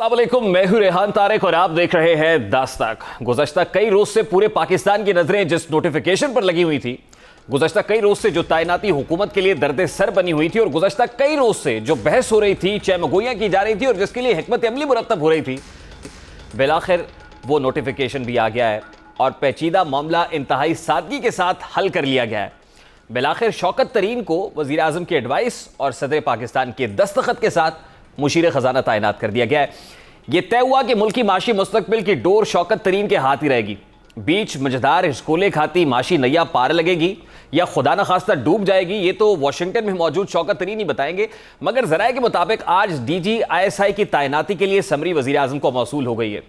अस्सलामुअलैकुम, मैं हूं रेहान तारिक और आप देख रहे हैं दास्ताक। गुज़श्ता कई रोज से पूरे पाकिस्तान की नजरें जिस नोटिफिकेशन पर लगी हुई थी, गुज़श्ता कई रोज से जो तैनाती हुकूमत के लिए दर्द सर बनी हुई थी और गुज़श्ता कई रोज से जो बहस हो रही थी, चहमगोइयां की जा रही थी और जिसके लिए हिकमत अमली मुरतब हो रही थी, बिलाखिर वो नोटिफिकेशन भी आ गया है और पेचीदा मामला इंतहाई सादगी के साथ हल कर लिया गया है। बिलाखिर शौकत तरीन को वज़ीर आज़म की एडवाइस और सदर पाकिस्तान के दस्तखत के साथ मुशीर खजाना तैनात कर दिया गया है। यह तय हुआ कि मुल्की माशी मुस्तकबिल की डोर शौकत तरीन के हाथ ही रहेगी। बीच मजदार हिचकोले खाती माशी नैया पार लगेगी या खुदा न खास्ता डूब जाएगी, ये तो वाशिंगटन में मौजूद शौकत तरीन ही बताएंगे। मगर जराए के मुताबिक आज DGISI की तैनाती के लिए समरी वज़ीर आज़म को मौसूल हो गई है।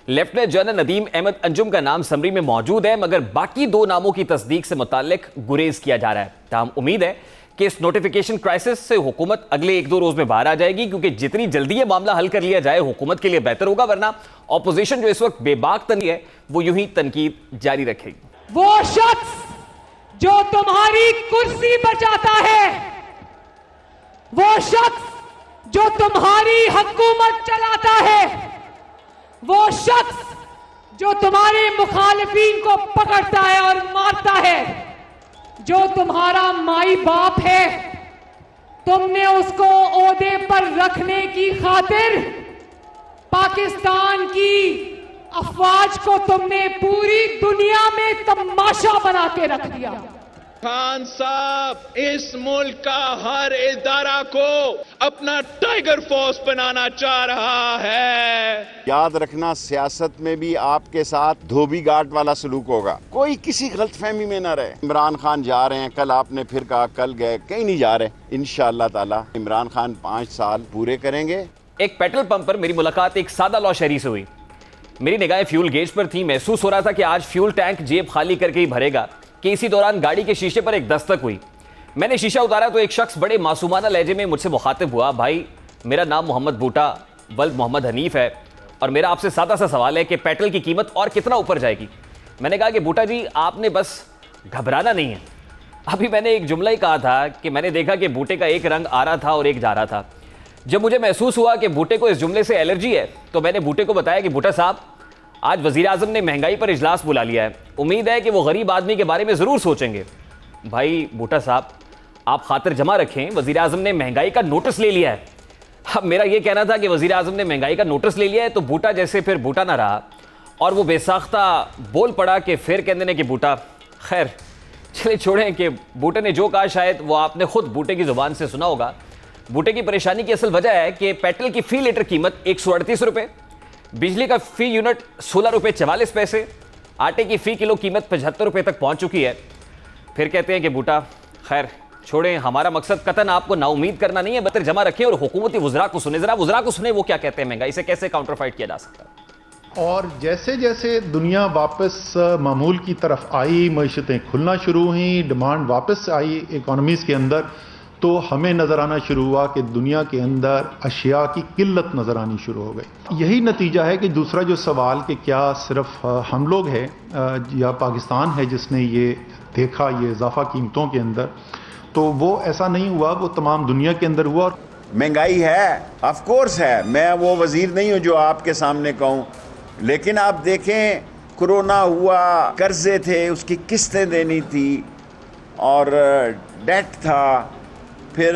लेफ्टिनेंट जनरल नदीम अहमद अंजुम का नाम समरी में मौजूद है, मगर बाकी दो नामों की तस्दीक से मुताल्लिक गुरेज किया जा रहा है। ताहम उम्मीद है कि इस नोटिफिकेशन क्राइसिस से हुकूमत अगले 1-2 रोज में बाहर आ जाएगी, क्योंकि जितनी जल्दी ये मामला हल कर लिया जाए हुकूमत के लिए बेहतर होगा, वरना ऑपोजिशन जो इस वक्त बेबाक तनी है वो यूं ही तनकीद जारी रखेगी। वो शख्स जो तुम्हारी कुर्सी बचाता है, वो शख्स जो तुम्हारी हुकूमत चलाता है, वो शख्स जो तुम्हारे मुखालिफिन को पकड़ता है और मारता है, जो तुम्हारा माई बाप है, तुमने उसको ओहदे पर रखने की खातिर पाकिस्तान की अफवाज को तुमने पूरी दुनिया में तमाशा बना के रख दिया। खान साहब इस मुल्क का हर इदारा को अपना टाइगर फोर्स बनाना चाह रहा है। याद रखना, सियासत में भी आपके साथ धोबी घाट वाला सलूक होगा। कोई किसी गलतफहमी में ना रहे। इमरान खान जा रहे हैं, कल आपने फिर कहा कल गए, कहीं नहीं जा रहे। इंशाअल्लाह ताला इमरान खान 5 साल पूरे करेंगे। एक पेट्रोल पंप पर मेरी मुलाकात एक सादा लौ शहरी से हुई। मेरी निगाहें फ्यूल गेज पर थी। महसूस हो रहा था कि आज फ्यूल टैंक जेब खाली करके ही भरेगा कि इसी दौरान गाड़ी के शीशे पर एक दस्तक हुई। मैंने शीशा उतारा तो एक शख्स बड़े मासूमाना लहजे में मुझसे मुखातिब हुआ। भाई, मेरा नाम मोहम्मद बूटा वल्द मोहम्मद हनीफ है और मेरा आपसे सादा सा सवाल है कि पेट्रोल की कीमत और कितना ऊपर जाएगी। मैंने कहा कि बूटा जी, आपने बस घबराना नहीं है। अभी मैंने एक जुमला ही कहा था कि मैंने देखा कि बूटे का एक रंग आ रहा था और एक जा रहा था। जब मुझे महसूस हुआ कि बूटे को इस जुमले से एलर्जी है, तो मैंने बूटे को बताया कि बूटा साहब, आज वज़ीर आज़म ने महंगाई पर इजलास बुला लिया है। उम्मीद है कि वो गरीब आदमी के बारे में ज़रूर सोचेंगे। भाई बूटा साहब, आप खातिर जमा रखें, वज़ीर आज़म ने महंगाई का नोटिस ले लिया है। अब मेरा ये कहना था कि वज़ीर आज़म ने महंगाई का नोटिस ले लिया है, तो बूटा जैसे फिर बूटा ना रहा और वो बेसाख्ता बोल पड़ा कि फिर कहते ने कि बूटा। खैर चलिए छोड़ें कि बूटे ने जो कहा शायद वो आपने खुद बूटे की ज़ुबान से सुना होगा। बूटे की परेशानी की असल वजह है कि पेट्रोल की फ़ी लीटर कीमत 138 रुपये, बिजली का फ़ी यूनिट 16 रुपये 44 पैसे, आटे की फ़ी किलो कीमत 75 रुपये तक पहुंच चुकी है। फिर कहते हैं कि बूटा खैर छोड़ें, हमारा मकसद कतन आपको नाउमीद करना नहीं है, बेहतर जमा रखें और हुकूमती वज़रा को सुने। ज़रा वज़रा को सुने वो क्या कहते हैं, महंगाई से कैसे काउंटर फाइट किया जा सकता है। और जैसे जैसे दुनिया वापस मामूल की तरफ आई, मईशतें खुलना शुरू हुई, डिमांड वापस आई इकोनॉमीज़ के अंदर, तो हमें नज़र आना शुरू हुआ कि दुनिया के अंदर अशिया की किल्लत नज़र आनी शुरू हो गई। यही नतीजा है कि दूसरा जो सवाल कि क्या सिर्फ हम लोग हैं या पाकिस्तान है जिसने ये देखा, ये इजाफा कीमतों के अंदर, तो वो ऐसा नहीं हुआ, वो तमाम दुनिया के अंदर हुआ। और महंगाई है, ऑफ कोर्स है। मैं वो वजीर नहीं हूँ जो आपके सामने कहूँ, लेकिन आप देखें, कोरोना हुआ, कर्जे थे, उसकी किस्तें देनी थी और डेट था। फिर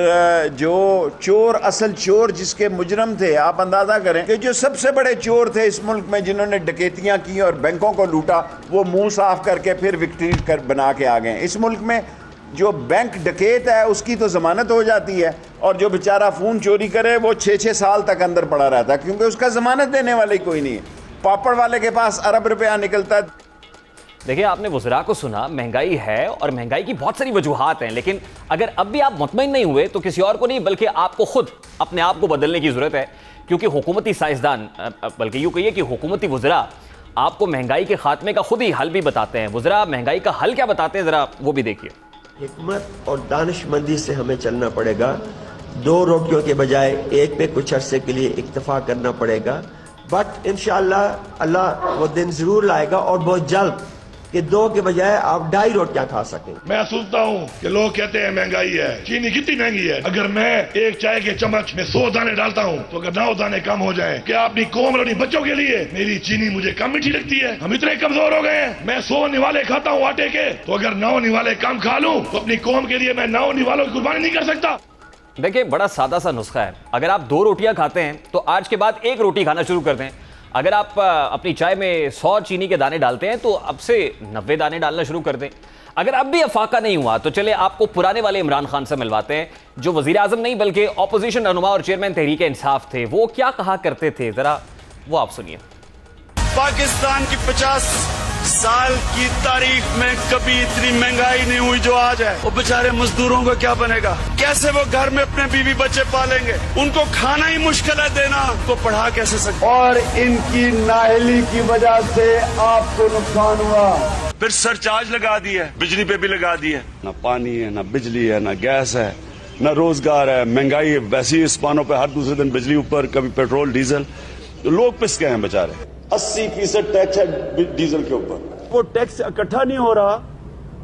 जो चोर, असल चोर जिसके मुजरम थे, आप अंदाज़ा करें कि जो सबसे बड़े चोर थे इस मुल्क में जिन्होंने डकैतियाँ की और बैंकों को लूटा, वो मुंह साफ करके फिर विक्ट्री कर बना के आ गए। इस मुल्क में जो बैंक डकैत है उसकी तो ज़मानत हो जाती है और जो बेचारा फ़ोन चोरी करे वो 6-6 साल तक अंदर पड़ा रहता है, क्योंकि उसका ज़मानत देने वाले कोई नहीं है। पापड़ वाले के पास अरब रुपया निकलता है। देखिए, आपने वज़रा को सुना, महंगाई है और महंगाई की बहुत सारी वजूहात हैं, लेकिन अगर अब भी आप मुतमईन नहीं हुए तो किसी और को नहीं बल्कि आपको खुद अपने आप को बदलने की ज़रूरत है, क्योंकि हुकूमती साइंसदान, बल्कि यूँ कहिए कि हुकूमती वज़रा आपको महंगाई के खात्मे का खुद ही हल भी बताते हैं। वज़रा महंगाई का हल क्या बताते हैं, ज़रा वो भी देखिए। हिकमत और दानिशमंदी से हमें चलना पड़ेगा। 2 रोटियों के बजाय एक पे कुछ अरसे के लिए इक्तफा करना पड़ेगा, बट इंशाअल्लाह अल्लाह वो दिन ज़रूर लाएगा और बहुत जल्द। कि 2 के बजाय आप 2.5 रोटियां खा सकें। मैं सोचता हूँ कि लोग कहते हैं महंगाई है, चीनी कितनी महंगी है। अगर मैं एक चाय के चम्मच में 100 दाने डालता हूँ तो अगर 9 दाने कम हो जाए, क्या अपनी कौम और अपनी बच्चों के लिए मेरी चीनी मुझे कम मीठी लगती है? हम इतने कमजोर हो गए हैं। मैं 100 निवाले खाता हूँ आटे के, तो अगर 9 निवाले कम खा लूँ तो अपनी कौम के लिए मैं 9 निवालों की कुर्बानी नहीं कर सकता। देखिए, बड़ा सादा सा नुस्खा है। अगर आप 2 रोटियां खाते हैं तो आज के बाद 1 रोटी खाना शुरू कर दें। अगर आप अपनी चाय में 100 चीनी के दाने डालते हैं तो अब से 90 दाने डालना शुरू कर दें। अगर अब भी अफाका नहीं हुआ तो चले आपको पुराने वाले इमरान खान से मिलवाते हैं, जो वजीर आजम नहीं बल्कि ऑपोजिशन रहनुमा और चेयरमैन तहरीक इंसाफ थे। वो क्या कहा करते थे, जरा वो आप सुनिए। पाकिस्तान की 50 साल की तारीख में कभी इतनी महंगाई नहीं हुई जो आज है। वो बेचारे मजदूरों को क्या बनेगा? कैसे वो घर में अपने बीवी बच्चे पालेंगे? उनको खाना ही मुश्किल है देना, तो पढ़ा कैसे सकते? और इनकी नाअहली की वजह से आपको नुकसान हुआ। फिर सरचार्ज लगा दी है, बिजली पे भी लगा दी है। ना पानी है, ना बिजली है, ना गैस है, ना रोजगार है। महंगाई वैसे ही इस्पानों पे हर दूसरे दिन बिजली ऊपर, कभी पेट्रोल डीजल, तो लोग पिस गए हैं बेचारे। 80% टैक्स है डीजल के ऊपर। वो टैक्स इकट्ठा नहीं हो रहा,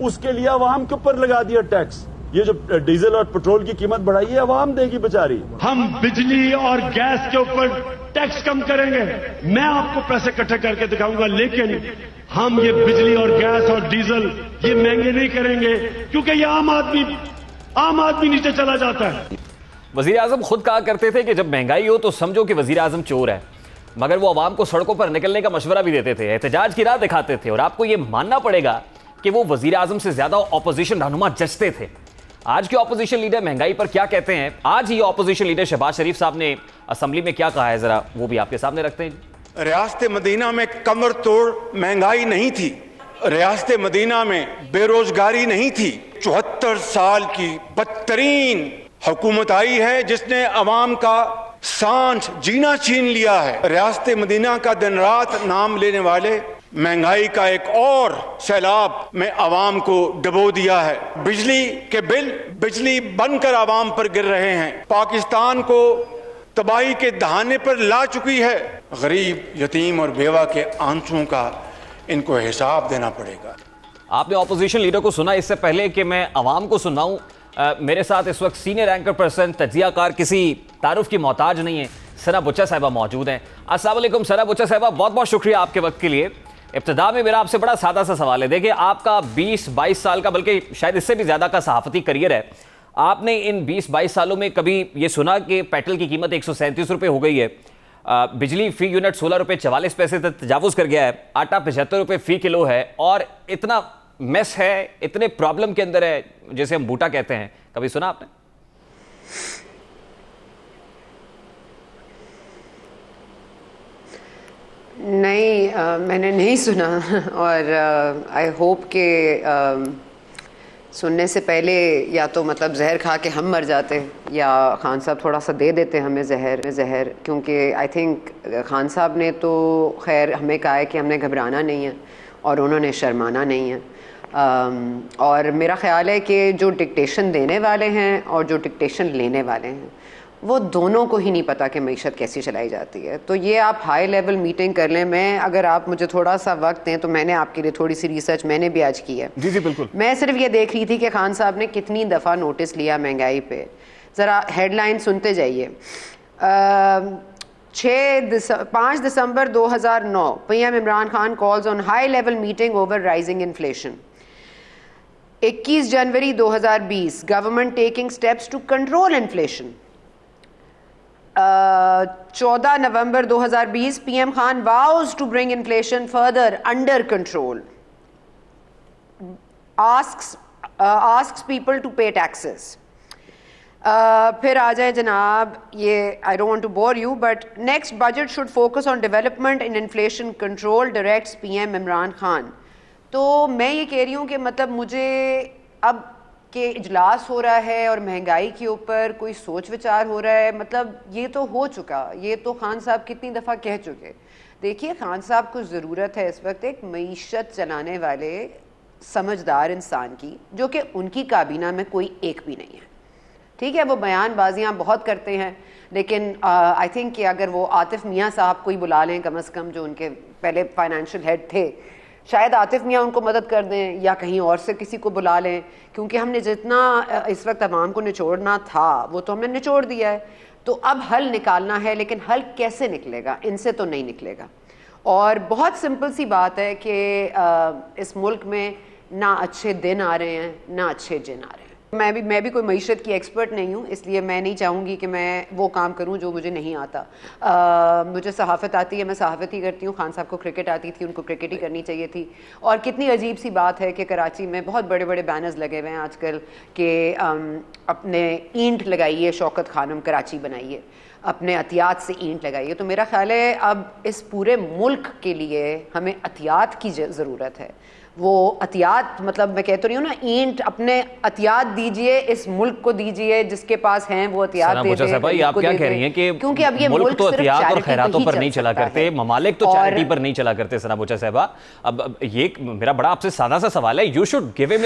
उसके लिए अवाम के ऊपर लगा दिया टैक्स। ये जो डीजल और पेट्रोल की कीमत बढ़ाई है, अवाम देगी बेचारी। हम बिजली और गैस के ऊपर टैक्स कम करेंगे, मैं आपको पैसे इकट्ठे करके दिखाऊंगा, लेकिन हम ये बिजली और गैस और डीजल ये महंगे नहीं करेंगे, क्योंकि ये आम आदमी नीचे चला जाता है। वजीर आजम खुद कहा करते थे कि जब महंगाई हो तो समझो कि वजीर आजम चोर है, मगर वो अवाम को सड़कों पर निकलने का मशवरा भी देते थे, एहतजाज की राह दिखाते थे। और आपको ये मानना पड़ेगा कि वो वजीर आजम से ज्यादा ऑपोजिशन रहनुमा जचते थे। आज के ऑपोजिशन लीडर महंगाई पर क्या कहते हैं, आज ही ऑपोजिशन लीडर शहबाज शरीफ साहब ने असेंबली में क्या कहा है, जरा वो भी आपके सामने रखते हैं। रियासत मदीना में कमर तोड़ महंगाई नहीं थी, रियासत मदीना में बेरोजगारी नहीं थी। 74 साल की बदतरीन हुकूमत आई है जिसने अवाम का सांस जीना छीन लिया है। रियासत मदीना का दिन रात नाम लेने वाले महंगाई का एक और सैलाब में अवाम को डुबो दिया है। बिजली के बिल बिजली बनकर अवाम पर गिर रहे हैं, पाकिस्तान को तबाही के दहाने पर ला चुकी है। गरीब, यतीम और बेवा के आंसुओं का इनको हिसाब देना पड़ेगा। आपने ऑपोजिशन लीडर को सुना। इससे पहले कि मैं अवाम को सुनाऊं, मेरे साथ इस वक्त सीनियर एंकर पर्सन, तज्जियाकार, किसी तारुफ की मोहताज नहीं है, सना बुच्चा साहिबा मौजूद हैं। अस्सलाम वालेकुम सना बुच्चा साहिबा, बहुत बहुत शुक्रिया आपके वक्त के लिए। इब्तिदा में मेरा आपसे बड़ा सादा सा सवाल है। देखिए, आपका 20-22 साल का, बल्कि शायद इससे भी ज़्यादा का सहाफ़ती करियर है। आपने इन 20-22 सालों में कभी ये सुना कि पेट्रोल की कीमत 137 रुपये हो गई है, बिजली फ़ी यूनिट 16 रुपये 44 पैसे तक तजावुज़ कर गया है, आटा 75 रुपये फ़ी किलो है, और इतना मेस है, इतने प्रॉब्लम के अंदर है, जैसे हम बूटा कहते हैं। कभी सुना आपने? नहीं, मैंने नहीं सुना। और आई होप के सुनने से पहले या तो मतलब जहर खा के हम मर जाते, या खान साहब थोड़ा सा दे देते हमें जहर, क्योंकि आई थिंक खान साहब ने तो खैर हमें कहा है कि हमने घबराना नहीं है और उन्होंने शर्माना नहीं है। और मेरा ख्याल है कि जो डिक्टेशन देने वाले हैं और जो डिक्टेशन लेने वाले हैं, वो दोनों को ही नहीं पता कि मईशत कैसी चलाई जाती है। तो ये आप हाई लेवल मीटिंग कर लें। मैं, अगर आप मुझे थोड़ा सा वक्त दें तो मैंने आपके लिए थोड़ी सी रिसर्च मैंने भी आज की है। जी जी बिल्कुल। मैं सिर्फ ये देख रही थी कि खान साहब ने कितनी दफ़ा नोटिस लिया महंगाई पे। ज़रा हेडलाइन सुनते जाइए। 5 December 2009 PM Imran Khan calls on high level meeting over rising inflation. 21 January 2020 government taking steps to control inflation. 14 November 2020 PM Khan vows to bring inflation further under control, asks people to pay taxes. फिर आ जाए जनाब, ये I don't want to bore you, but next budget should focus on development and inflation control, directs PM Imran Khan. तो मैं ये कह रही हूँ कि मतलब मुझे अब कि इजलास हो रहा है और महंगाई के ऊपर कोई सोच विचार हो रहा है, मतलब ये तो हो चुका, ये तो खान साहब कितनी दफ़ा कह चुके। देखिए, खान साहब को ज़रूरत है इस वक्त एक मईशत चलाने वाले समझदार इंसान की, जो कि उनकी काबीना में कोई एक भी नहीं है। ठीक है, वो बयानबाजियाँ बहुत करते हैं, लेकिन आई थिंक कि अगर वो आतिफ मियाँ साहब को ही बुला लें कम से कम, जो उनके पहले फाइनेंशियल हेड थे, शायद आतिफ मियाँ उनको मदद कर दें या कहीं और से किसी को बुला लें, क्योंकि हमने जितना इस वक्त अवाम को निचोड़ना था वो तो हमने निचोड़ दिया है। तो अब हल निकालना है, लेकिन हल कैसे निकलेगा? इनसे तो नहीं निकलेगा। और बहुत सिंपल सी बात है कि इस मुल्क में ना अच्छे दिन आ रहे हैं ना अच्छे जिन आ रहे हैं। मैं भी कोई मईशत की एक्सपर्ट नहीं हूँ, इसलिए मैं नहीं चाहूँगी कि मैं वो काम करूँ जो मुझे नहीं आता। मुझे सहाफ़त आती है, मैं सहाफ़त ही करती हूँ। खान साहब को क्रिकेट आती थी, उनको क्रिकेट ही करनी चाहिए थी। और कितनी अजीब सी बात है कि कराची में बहुत बड़े बड़े बैनर्स लगे हुए हैं आजकल कि अपने ईंट लगाइए, शौकत खानम कराची बनाइए, अपने एहतियात से ईंट लगाइए। तो मेरा ख्याल है अब इस पूरे मुल्क के लिए हमें एहतियात की ज़रूरत है। वो एहतियात मतलब मैं कहती रही हूँ ना, ईंट अपने एहतियात दीजिए, इस मुल्क को दीजिए, जिसके पास हैं वो एहतियात दे दे। भाई आप क्या कह रही हैं कि क्योंकि अब ये मुल्क तो एहतियात और खैरातों पर नहीं चला सकता करते, है। ममालिक तो चैरिटी पर नहीं चला करते। सना बोचा साहबा, अब ये मेरा बड़ा आपसे सादा सा सवाल है, you should give him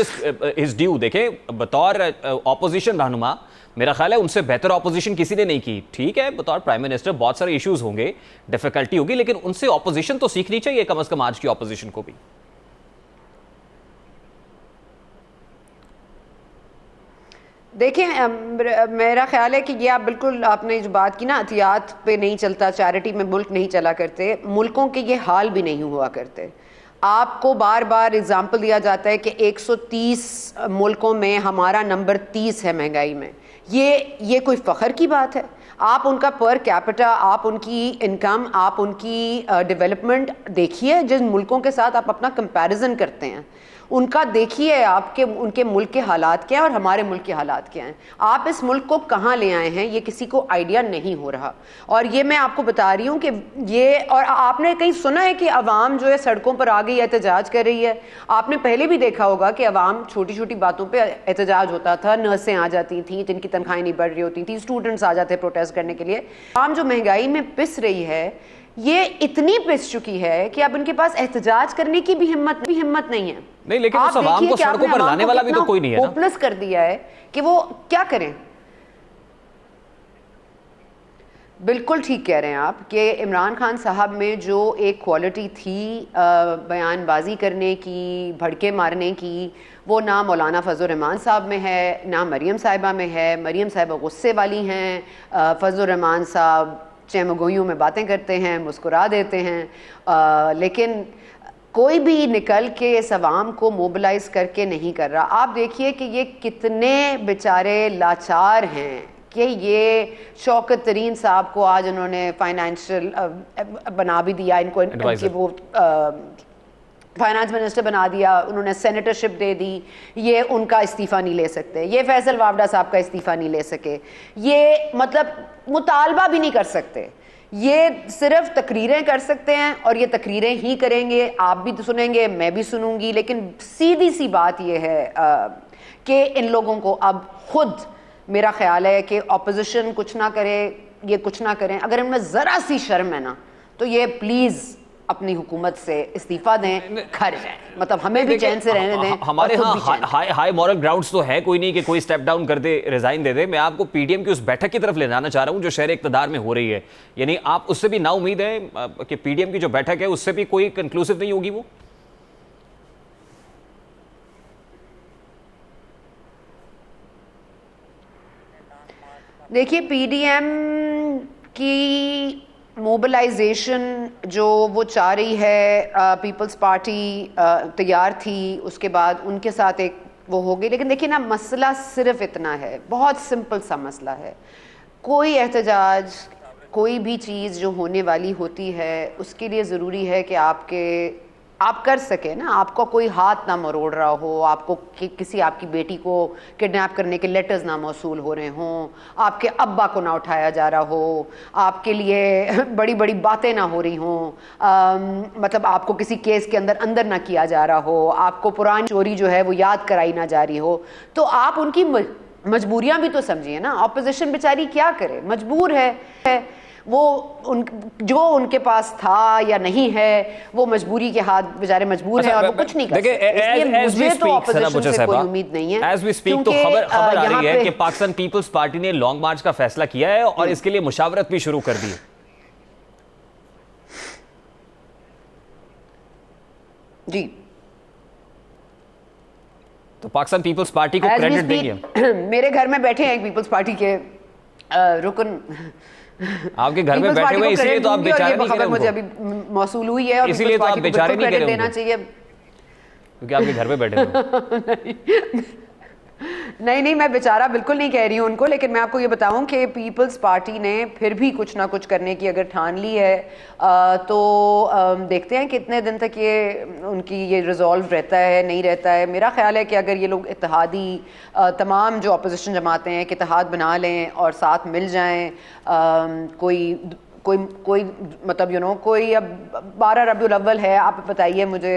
his due. देखें, बतौर ऑपोजिशन रहनुमा मेरा ख्याल है उनसे बेहतर ऑपोजिशन किसी ने नहीं की। ठीक है, बतौर प्राइम मिनिस्टर बहुत सारे इश्यूज होंगे, डिफिकल्टी होगी, लेकिन उनसे ऑपोजिशन तो सीखनी चाहिए कम से कम आज की ऑपोजिशन को भी। देखिए, मेरा ख्याल है कि ये आप बिल्कुल, आपने जो बात की ना, एहतियात पे नहीं चलता, चैरिटी में मुल्क नहीं चला करते, मुल्कों के ये हाल भी नहीं हुआ करते। आपको बार बार एग्जाम्पल दिया जाता है कि 130 मुल्कों में हमारा नंबर 30 है महंगाई में। ये कोई फ़ख्र की बात है? आप उनका पर कैपिटा, आप उनकी इनकम, आप उनकी डेवलपमेंट देखिए, जिन मुल्कों के साथ आप अपना कंपैरिजन करते हैं उनका देखिए, आपके उनके मुल्क के हालात क्या हैं और हमारे मुल्क के हालात क्या हैं। आप इस मुल्क को कहाँ ले आए हैं ये किसी को आइडिया नहीं हो रहा। और ये मैं आपको बता रही हूँ कि ये, और आपने कहीं सुना है कि अवाम जो है सड़कों पर आ गई एहतजाज कर रही है? आपने पहले भी देखा होगा कि अवाम छोटी छोटी बातों पर एहतजाज होता था, नर्सें आ जाती थी जिनकी तनख्वाहें नहीं बढ़ रही होती थी, स्टूडेंट्स आ जाते प्रोटेस्ट करने के लिए। आम जो महंगाई में पिस रही है, ये इतनी पिस चुकी है कि अब इनके पास एहतजाज करने की भी हिम्मत नहीं है। नहीं, लेकिन उस अवाम को सड़कों पर लाने वाला भी तो कोई नहीं है ना। होपलेस कर दिया है कि वो क्या करें। बिल्कुल ठीक कह रहे हैं आप कि इमरान खान साहब में जो एक क्वालिटी थी बयानबाजी करने की, भड़के मारने की, वो ना मौलाना फजल रहमान साहब में है ना मरियम साहिबा में है। मरियम साहिबा गुस्से वाली हैं, फजल रहमान साहब चमगोइयों में बातें करते हैं, मुस्कुरा देते हैं, लेकिन कोई भी निकल के इस अवाम को मोबिलाइज करके नहीं कर रहा। आप देखिए कि ये कितने बेचारे लाचार हैं कि ये शौकत तरीन साहब को आज उन्होंने फाइनेंशियल बना भी दिया, इनको वो फाइनेंस मिनिस्टर बना दिया, उन्होंने सेनेटरशिप दे दी। ये उनका इस्तीफ़ा नहीं ले सकते, ये फैसल वावडा साहब का इस्तीफ़ा नहीं ले सके, ये मतलब मुतालबा भी नहीं कर सकते, ये सिर्फ तकरीरें कर सकते हैं और ये तकरीरें ही करेंगे। आप भी तो सुनेंगे, मैं भी सुनूंगी, लेकिन सीधी सी बात ये है कि इन लोगों को अब खुद, मेरा ख्याल है कि ऑपोजिशन कुछ ना करे, ये कुछ ना करें, अगर इनमें ज़रा सी शर्म है ना, तो ये प्लीज़ अपनी हुकूमत से इस्तीफा दें, घर जाएं, मतलब हमें भी चैन से रहने दें। हमारे यहाँ हाई मॉरल ग्राउंड्स तो है कोई नहीं कि कोई स्टेप डाउन कर दे, रिजाइन दे दे। मैं आपको पीडीएम की उस बैठक की तरफ ले जाना चाह रहा हूँ जो शहर इक़्तिदार में हो रही है। यानी आप उससे भी ना उम्मीद है कि पीडीएम की जो बैठक है उससे भी कोई कंक्लूसिव नहीं होगी वो? देखिए, पीडीएम की मोबिलाइजेशन जो वो चाह रही है, पीपल्स पार्टी तैयार थी, उसके बाद उनके साथ एक वो हो गई। लेकिन देखिए ना, मसला सिर्फ इतना है, बहुत सिंपल सा मसला है। कोई एहतजाज, कोई भी चीज़ जो होने वाली होती है, उसके लिए ज़रूरी है कि आप कर सके ना, आपको कोई हाथ ना मरोड़ रहा हो, आपको किसी आपकी बेटी को किडनैप करने के लेटर्स ना मौसूल हो रहे हों, आपके अब्बा को ना उठाया जा रहा हो, आपके लिए बड़ी बड़ी बातें ना हो रही हों, मतलब आपको किसी केस के अंदर ना किया जा रहा हो, आपको पुरानी चोरी जो है वो याद कराई ना जा रही हो, तो आप उनकी मजबूरियां भी तो समझिए ना। ऑपोजिशन बेचारी क्या करे, मजबूर है वो, जो उनके पास था या नहीं है, वो मजबूरी के हाथ बेचारे मजबूर हैं और वो कुछ नहीं कर सकते। मुझे तो ऑपोजिशन से कोई उम्मीद नहीं है। एज वी स्पीक तो खबर आ रही है कि पाकिस्तान पीपल्स पार्टी ने लॉन्ग मार्च का फैसला किया है और इसके लिए मुशावरत भी शुरू कर दी है। जी। तो पाकिस्तान पीपल्स पार्टी को As we क्रेडिट speak, देंगे? मेरे घर में बैठे हैं एक पीपल्स पार्टी के रुकन, आपके घर में बैठे हुए, इसलिए तो आप बेचारे नहीं कह रहे मुझे अभी मौसूल हुई है और इसीलिए तो आप बेचारे नहीं कह रहे देना चाहिए, क्योंकि आपके घर में बैठे हुए। नहीं, मैं बेचारा बिल्कुल नहीं कह रही हूँ उनको, लेकिन मैं आपको ये बताऊं कि पीपल्स पार्टी ने फिर भी कुछ ना कुछ करने की अगर ठान ली है तो देखते हैं कितने दिन तक ये उनकी ये रिजॉल्व रहता है नहीं रहता है। मेरा ख्याल है कि अगर ये लोग इत्तेहादी तमाम जो अपोजिशन जमातें हैं कि इत्तेहाद बना लें और साथ मिल जाएं, कोई मतलब कोई अब 12 रबीउल अव्वल है, आप बताइए मुझे,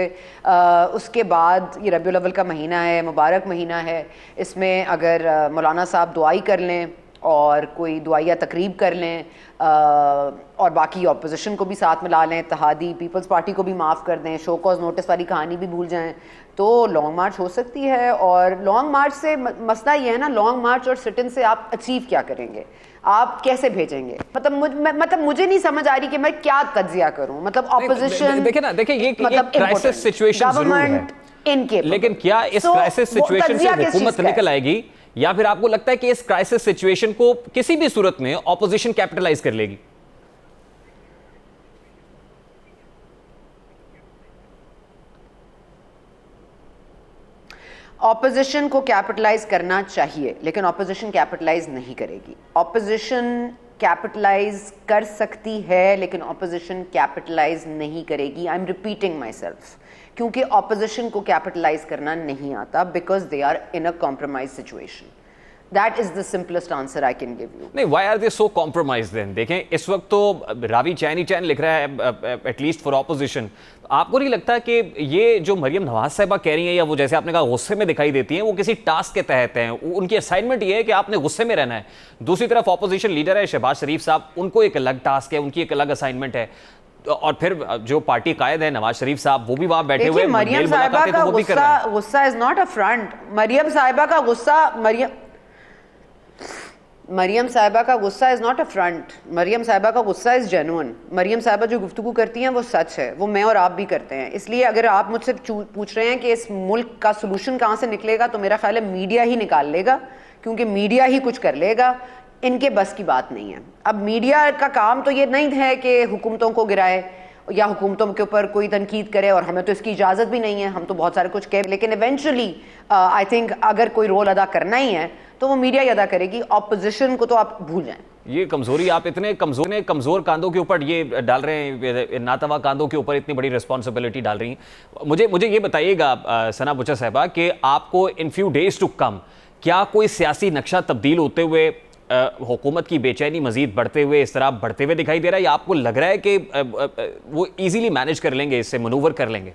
उसके बाद ये रबीउल अव्वल का महीना है, मुबारक महीना है, इसमें अगर मौलाना साहब दुआई कर लें और कोई दुआया तकरीब कर लें और बाकी अपोजिशन को भी साथ मिला लें, इत्तेहादी पीपल्स पार्टी को भी माफ़ कर दें, शो कॉज नोटिस वाली कहानी भी भूल जाएं, तो लॉन्ग मार्च हो सकती है। और लॉन्ग मार्च से मसला ये है ना, लॉन्ग मार्च और सिट इन से आप अचीव क्या करेंगे, आप कैसे भेजेंगे? मतलब मुझे नहीं समझ आ रही कि मैं क्या तज्जिया करूं। मतलब ऑपोजिशन, देखिए ये क्राइसिस सिचुएशन जरूर है, इनके लेकिन क्या इस क्राइसिस सिचुएशन से हुकूमत निकल आएगी, या फिर आपको लगता है कि इस क्राइसिस सिचुएशन को किसी भी सूरत में ऑपोजिशन कैपिटलाइज कर लेगी? ऑपोजिशन को कैपिटलाइज करना चाहिए, लेकिन ऑपोजिशन कैपिटलाइज नहीं करेगी। ऑपोजिशन कैपिटलाइज कर सकती है, लेकिन ऑपोजिशन कैपिटलाइज नहीं करेगी। I am repeating myself, क्योंकि ऑपोजिशन को कैपिटलाइज करना नहीं आता, because they are in a compromise situation. That is the simplest answer I can give you. नहीं, why are they so compromised then? देखें, इस वक्त तो रावी चैनी चैन लिख रहा है एटलीस्ट फॉर ऑपोजिशन। आपको नहीं लगता कि ये जो मरियम नवाज साहिबा कह रही हैं, या वो जैसे आपने कहा गुस्से में दिखाई देती हैं, वो किसी टास्क के तहत हैं? उनकी असाइनमेंट ये है कि आपने गुस्से में रहना है। दूसरी तरफ ऑपोजिशन लीडर है शहबाज शरीफ साहब, उनको एक अलग टास्क है, उनकी एक अलग असाइनमेंट है। और फिर जो पार्टी कायद है नवाज शरीफ साहब, वो भी वहां बैठे हुए मरियम साहिबा का गुस्सा is not a front. Maryam Sahiba का गुस्सा मरियम साहिबा का गुस्सा is not a front. Maryam Sahiba का गुस्सा इज जेन्युइन। मरियम साहिबा जो गुफ्तगू करती हैं वो सच है, वो मैं और आप भी करते हैं। इसलिए अगर आप मुझसे पूछ रहे हैं कि इस मुल्क का सोल्यूशन कहाँ से निकलेगा, तो मेरा ख्याल है मीडिया ही निकाल लेगा, क्योंकि मीडिया ही कुछ कर लेगा। इनके बस की बात नहीं है। अब मीडिया का काम तो ये नहीं है कि हुकूमतों को गिराए या हुकूमतों के ऊपर कोई तनकीद करे, और हमें तो इसकी इजाज़त भी नहीं है, हम तो बहुत सारे कुछ कह, लेकिन इवेंचुअली आई थिंक अगर कोई रोल अदा करना ही है तो वो मीडिया ही अदा करेगी। ऑपोजिशन को तो आप भूल जाएं। ये कमजोरी आप इतने कमजोर कांधों के ऊपर ये डाल रहे हैं, नातवा कांधों के ऊपर इतनी बड़ी रिस्पॉन्सिबिलिटी डाल रही हैं। मुझे ये बताइएगा सना बुच्चा साहिबा कि आपको in few days to come क्या कोई सियासी नक्शा तब्दील होते हुए, हुकूमत की बेचैनी मजीद बढ़ते हुए, इस तरह बढ़ते हुए दिखाई दे रहा है, या आपको लग रहा है कि वो इजीली मैनेज कर लेंगे, इससे मनूवर कर लेंगे?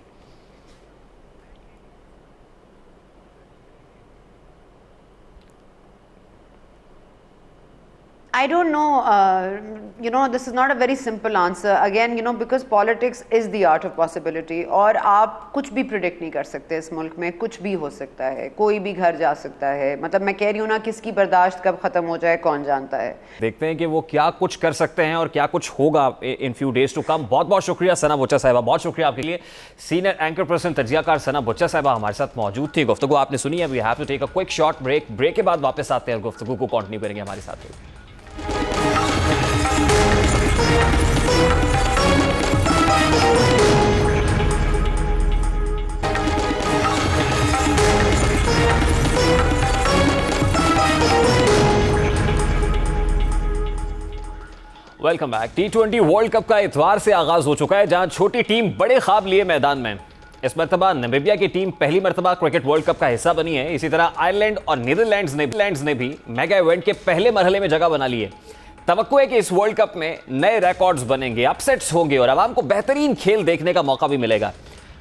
I don't know, this is not a very simple answer. Again, because politics is the art of possibility. और आप कुछ भी प्रिडिक्ट नहीं कर सकते इस मुल्क में, कुछ भी हो सकता है, कोई भी घर जा सकता है। मतलब मैं कह रही हूँ ना, किसकी बर्दाश्त कब ख़त्म हो जाए कौन जानता है। देखते हैं कि वो क्या कुछ कर सकते हैं और क्या कुछ होगा in few days to come. बहुत बहुत शुक्रिया सना बुच्चा साहिबा, बहुत शुक्रिया आपके लिए। सीनियर एंकर पर्सन तजियाकार सना बुच्चा साहिबा हमारे साथ मौजूद थी। गुफ्तगू आपने सुनी है। We have to take a quick short break के बाद वापस आते हैं, गुफ्तगू को कंटिन्यू करेंगे हमारे साथ। Welcome back. T20 world cup का इतवार से आगाज हो चुका है, जहां छोटी टीम बड़े ख्वाब लिए मैदान में। इस मरतबा नामीबिया की टीम पहली मरतबा क्रिकेट वर्ल्ड कप का हिस्सा बनी है। इसी तरह आयरलैंड और नीदरलैंड्स ने भी मेगा इवेंट के पहले मरहले में जगह बना ली है। तवक्को है कि इस वर्ल्ड कप में नए रिकॉर्ड्स बनेंगे, अपसेट्स होंगे और आवाम को बेहतरीन खेल देखने का मौका भी मिलेगा।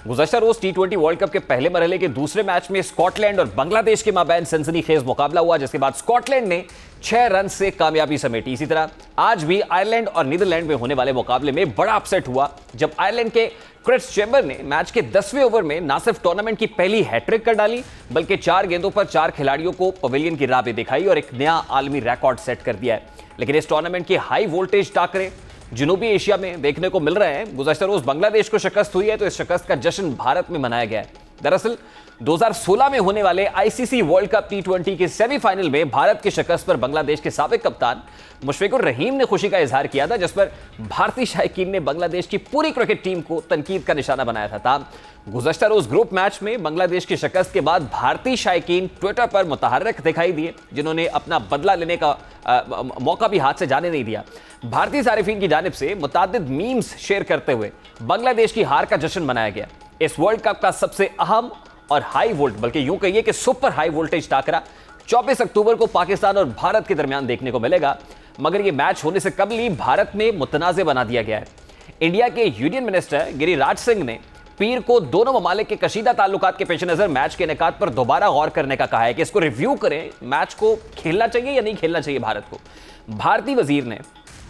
गुज़श्ता रोज T20 वर्ल्ड कप के पहले मरहले के दूसरे मैच में स्कॉटलैंड और बांग्लादेश के माबैन सनसनीखेज मुकाबला हुआ, जिसके बाद स्कॉटलैंड ने 6 रन से कामयाबी समेटी। इसी तरह आज भी आयरलैंड और नीदरलैंड में होने वाले मुकाबले में बड़ा अपसेट हुआ, जब आयरलैंड के क्रिस चेम्बर ने मैच के 10वें ओवर में न सिर्फ टूर्नामेंट की पहली हैट्रिक कर डाली, बल्कि 4 गेंदों पर 4 खिलाड़ियों को पवेलियन की राह भी दिखाई और एक नया आलमी रिकॉर्ड सेट कर दिया है। लेकिन इस टूर्नामेंट के हाई वोल्टेज टाकरे जनूबी एशिया में देखने को मिल रहे हैं। गुज़श्ता रोज बांग्लादेश को शिकस्त हुई है तो इस शिकस्त का जश्न भारत में मनाया गया है। दरअसल 2016 में होने वाले आईसीसी वर्ल्ड कप T20 के सेमीफाइनल में भारत की शिकस्त पर बांग्लादेश के साबिक कप्तान मुशफिकुर रहीम ने खुशी का इजहार किया था, जिस पर भारतीय शायकीन ने बांग्लादेश की पूरी क्रिकेट टीम को तनकीद का निशाना बनाया था। ताहम गुज़श्ता रोज ग्रुप मैच में बांग्लादेश की शिकस्त के बाद भारतीय शायकीन ट्विटर पर मुतहर्रिक दिखाई दिए, जिन्होंने अपना बदला लेने का मौका भी हाथ से जाने नहीं दिया। भारतीय सारिफीन की जानिब से मुतादिद मीम्स शेयर करते हुए बांग्लादेश की हार का जश्न मनाया गया। इस वर्ल्ड कप का सबसे अहम और हाई वोल्ट, बल्कि यूं कहिए कि सुपर हाई वोल्टेज टाकरा 24 अक्टूबर को पाकिस्तान और भारत के दरमियान देखने को मिलेगा, मगर यह मैच होने से कबल ही भारत में मुतनाज़ बना दिया गया है। इंडिया के यूनियन मिनिस्टर गिरिराज सिंह ने पीर को दोनों ममालिक के कशीदा ताल्लुकात के पेश नज़र मैच के इनेकाद पर दोबारा गौर करने का कहा है कि इसको रिव्यू करें, मैच को खेलना चाहिए या नहीं खेलना चाहिए भारत को। भारतीय वजीर ने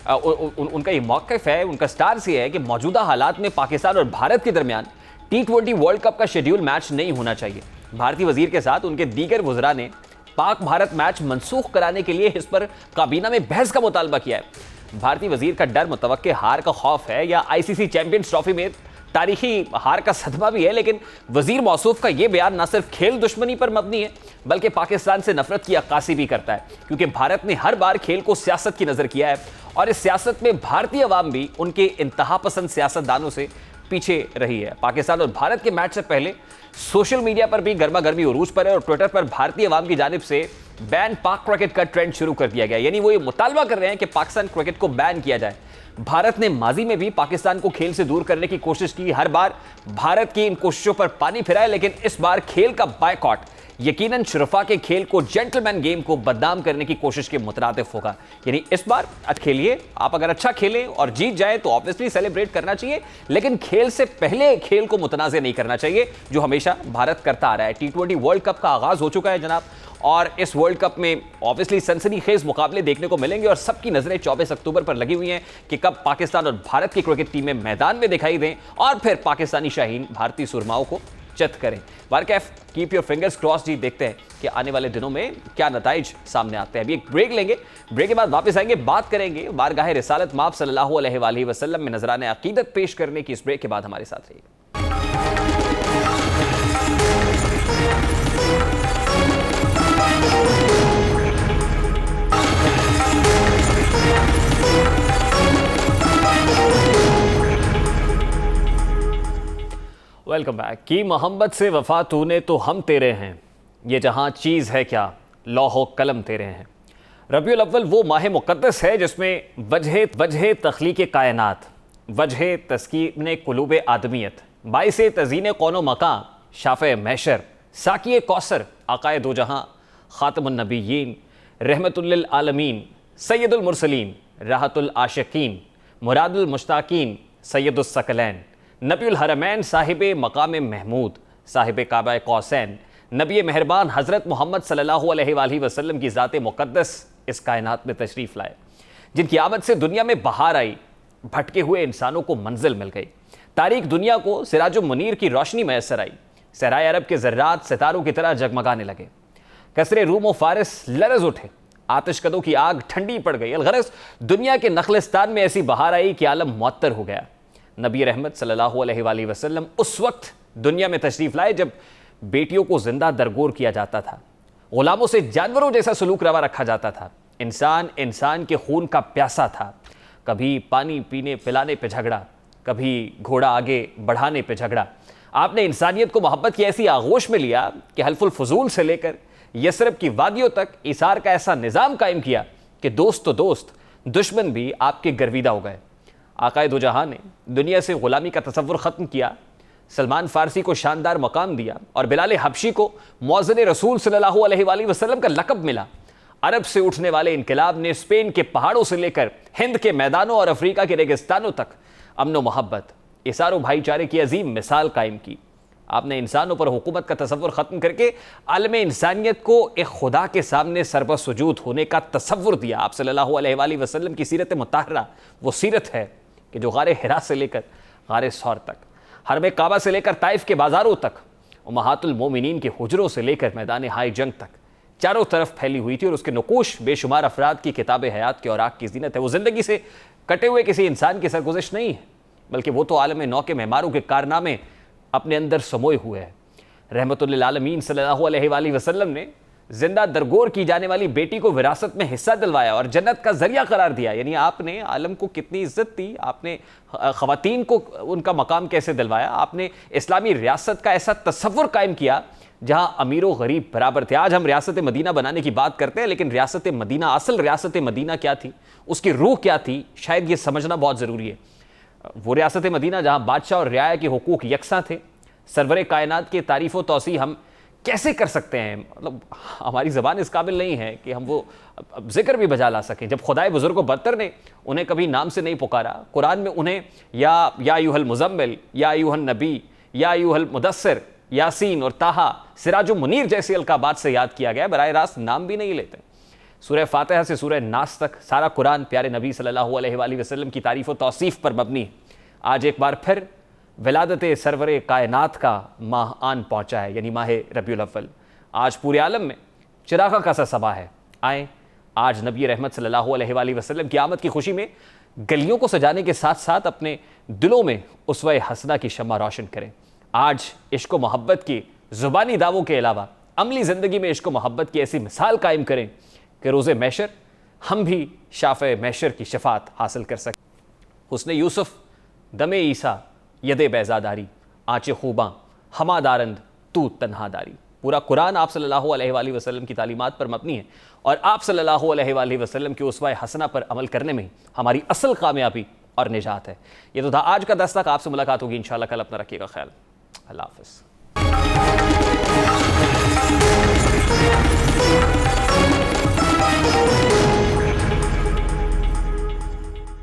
उनका ये मौक़िफ़ है, उनका स्टांस ये है कि मौजूदा हालात में पाकिस्तान और भारत के दरमियान T20 वर्ल्ड कप का शेड्यूल मैच नहीं होना चाहिए। भारतीय वजीर के साथ उनके दीगर वज़रा ने पाक भारत मैच मनसूख कराने के लिए इस पर काबीना में बहस का मुतालबा किया है। भारतीय वजीर का डर मुतवक्के हार का खौफ है या आईसीसी चैंपियंस ट्रॉफी में तारीखी हार का सदमा भी है, लेकिन वजीर मौसूफ का यह बयान न सिर्फ खेल दुश्मनी पर मबनी है बल्कि पाकिस्तान से नफरत की अक्कासी भी करता है, क्योंकि भारत ने हर बार खेल को सियासत की नज़र किया है और इस सियासत में भारतीय अवाम भी उनके इंतहा पसंद सियासतदानों से पीछे रही है। पाकिस्तान और भारत के मैच से पहले सोशल मीडिया पर भी गर्मा गर्मी उरूज पर है और ट्विटर पर भारतीय अवाम की जानिब से बैन पाक क्रिकेट का ट्रेंड शुरू कर दिया गया। यानी वो ये मुतालबा कर रहे हैं कि पाकिस्तान क्रिकेट को बैन किया जाए। भारत ने माजी में भी पाकिस्तान को खेल से दूर करने की कोशिश की, हर बार भारत की इन कोशिशों पर पानी फिराया, लेकिन इस बार खेल का बायकॉट यकीनन शुरफा के खेल को, जेंटलमैन गेम को बदनाम करने की कोशिश के मुतरादिफ होगा। यानी इस बार खेलिए, आप अगर अच्छा खेलें और जीत जाए तो ऑब्वियसली सेलिब्रेट करना चाहिए, लेकिन खेल से पहले खेल को मुतनाज़ नहीं करना चाहिए, जो हमेशा भारत करता आ रहा है। T20 वर्ल्ड कप का आगाज हो चुका है जनाब, और इस वर्ल्ड कप में ऑब्वियसली सनसनीखेज मुकाबले देखने को मिलेंगे और सबकी नजरें 24 अक्टूबर पर लगी हुई हैं कि कब पाकिस्तान और भारत की क्रिकेट टीमें मैदान में दिखाई दें और फिर पाकिस्तानी शाहीन भारतीय सुरमाओं को चत करें। वारकैफ, कीप योर फिंगर्स क्रॉस जी, देखते हैं कि आने वाले दिनों में क्या नताइज सामने आते हैं। अभी एक ब्रेक लेंगे, ब्रेक के बाद वापस आएंगे, बात करेंगे बारगाह रिसालत माब सल्लल्लाहु अलैहि वसल्लम में नजराने अकीदत पेश करने की। इस ब्रेक के बाद हमारे साथ रहिए। Welcome back. की मोहब्बत से वफा तूने तो हम तेरे हैं, ये जहां चीज़ है क्या लौहो कलम तेरे हैं। रबीउल अव्वल वो माह मुक़द्दस है जिसमें वजह तख्लीक़ कायनात, वजह तस्कीन कुलूब आदमियत, बाइसे तज़ीन कौनो मकाम, शाफ़े महशर, साक़ी कौसर, आक़ाए दो जहां, ख़ातमुन नबिय्यीन, रहमतुल लिल आलमीन, सय्यदुल मुरसलीन, राहतुल आशिकीन, मुरादुल मुश्ताकीन, सय्यदुस सकलैन, नबीउल हरमैन, साहिब मकाम महमूद, साहिब काबा कौसैन, नबी मेहरबान हज़रत मोहम्मद सल्लल्लाहु अलैहि वसल्लम की ज़ात मुक़द्दस इस कायनात में तशरीफ़ लाए, जिनकी आमद से दुनिया में बहार आई, भटके हुए इंसानों को मंजिल मिल गई, तारीख दुनिया को सिराजुल मुनीर की रोशनी मैसर आई, सहराए अरब के ज़र्रात सितारों की तरह जगमगाने लगे, कसरे रूम व फारिस लरज़ उठे, आतिशकदों की आग ठंडी पड़ गई। अलगरज दुनिया के नखलिस्तान में ऐसी बहार आई कि आलम मुअत्तर हो गया। नबी रहमत सल्लल्लाहु अलैहि वसल्लम उस वक्त दुनिया में तशरीफ़ लाए जब बेटियों को जिंदा दरगोर किया जाता था, गुलामों से जानवरों जैसा सलूक रवा रखा जाता था, इंसान इंसान के खून का प्यासा था, कभी पानी पीने पिलाने पे झगड़ा, कभी घोड़ा आगे बढ़ाने पे झगड़ा। आपने इंसानियत को मोहब्बत की ऐसी आगोश में लिया कि हल्फुल फजूल से लेकर यसरब की वादियों तक इसार का ऐसा निज़ाम कायम किया कि दोस्त तो दोस्त, दुश्मन भी आपके गर्विदा हो गए। आकाए दो जहां ने दुनिया से गुलामी का तसव्वुर ख़त्म किया, सलमान फ़ारसी को शानदार मकाम दिया और बिलाल हबशी को मुअज़्ज़िन रसूल सल्लल्लाहु अलैहि वसल्लम का लक़ब मिला। अरब से उठने वाले इनकलाब ने स्पेन के पहाड़ों से लेकर हिंद के मैदानों और अफ्रीका के रेगिस्तानों तक अमन व मोहब्बत, इसार व भाईचारे की अजीम मिसाल कायम की। आपने इंसानों पर हुकूमत का तसव्वुर ख़त्म करके आलम इंसानियत को एक खुदा के सामने सरबसुजूद होने का तसव्वुर दिया। आप सल्लल्लाहु अलैहि वसल्लम की सीरत मुताहरा वो सीरत है कि जो गारे हिरा से लेकर गारे सौर तक, हरम काबा से लेकर ताइफ के बाज़ारों तक, उम्महातुल मोमिनीन के हुजरों से लेकर मैदान हाय जंग तक चारों तरफ फैली हुई थी और उसके नकूश बेशुमार अफराद की किताब हयात की औराक की ज़ीनत है। वो ज़िंदगी से कटे हुए किसी इंसान की सरगुज़िश नहीं है, बल्कि वो तो आलम नौ के मेहमारों के कारनामे अपने अंदर समोए हुए है। रहमतुल्लिल आलमीन सल्लल्लाहु अलैहि वसल्लम ने जिंदा दरगोर की जाने वाली बेटी को विरासत में हिस्सा दिलवाया और जन्नत का जरिया करार दिया। यानी आपने आलम को कितनी इज्जत दी, आपने ख़वातीन को उनका मकाम कैसे दिलवाया, आपने इस्लामी रियासत का ऐसा तसव्वुर कायम किया जहां अमीर व गरीब बराबर थे। आज हम रियासत मदीना बनाने की बात करते हैं, लेकिन रियासत मदीना, असल रियासत मदीना क्या थी, उसकी रूह क्या थी, शायद ये समझना बहुत ज़रूरी है। वो रियासत मदीना जहां बादशाह और रियाया के हुकूक यकसा थे। सरवरे कायनात की तारीफ़ व तौसी हम कैसे कर सकते हैं, मतलब हमारी ज़बान इस काबिल नहीं है कि हम वो जिक्र भी बजा ला सकें। जब खुदाए बुज़ुर्ग बरतर ने उन्हें कभी नाम से नहीं पुकारा, कुरान में उन्हें या अय्युहल मुज़म्मिल, या अय्युहन नबी, या अय्युहल मुदस्सिर, यासीन और ताहा, सिराजुल मुनीर जैसे अलकाबात से याद किया गया, बराह रास्त नाम भी नहीं लेते। सूरह फातिहा से सूरह नास तक सारा कुरान प्यारे नबी सल्लल्लाहु अलैहि वसल्लम की तारीफ़ व तौसीफ़ पर मबनी है। आज एक बार फिर विलादत सरवरे कायनात का माह आन पहुँचा है, यानी माह रबीउल अव्वल। आज पूरे आलम में चिरागा का सा सबा है। आए आज नबी रहमत सल्लल्लाहु अलैहि वसल्लम की आमद की खुशी में गलियों को सजाने के साथ साथ अपने दिलों में उसवे हसना की शम्मा रोशन करें। आज इश्क व मोहब्बत की ज़ुबानी दावों के अलावा अमली ज़िंदगी में इश्क व मोहब्बत की ऐसी मिसाल कायम करें कि रोज़े महशर हम भी शाफ़े महशर की शफात हासिल कर सकें। हुस्ने यूसुफ, दमे ईसा, यदे बैज़ादारी, आँचे खूबां, हमादारंद तू तन्हादारी। पूरा कुरान आप सल्लल्लाहु अलैहि वसल्लम की तालीमात पर मबनी है और आप सल्लल्लाहु अलैहि वसल्लम की उसवा हसना पर अमल करने में हमारी असल कामयाबी और निजात है। ये तो था आज का दस्तक। आपसे मुलाकात होगी इंशाअल्लाह कल। अपना रखिएगा ख्याल। अल्लाह हाफ़िज़।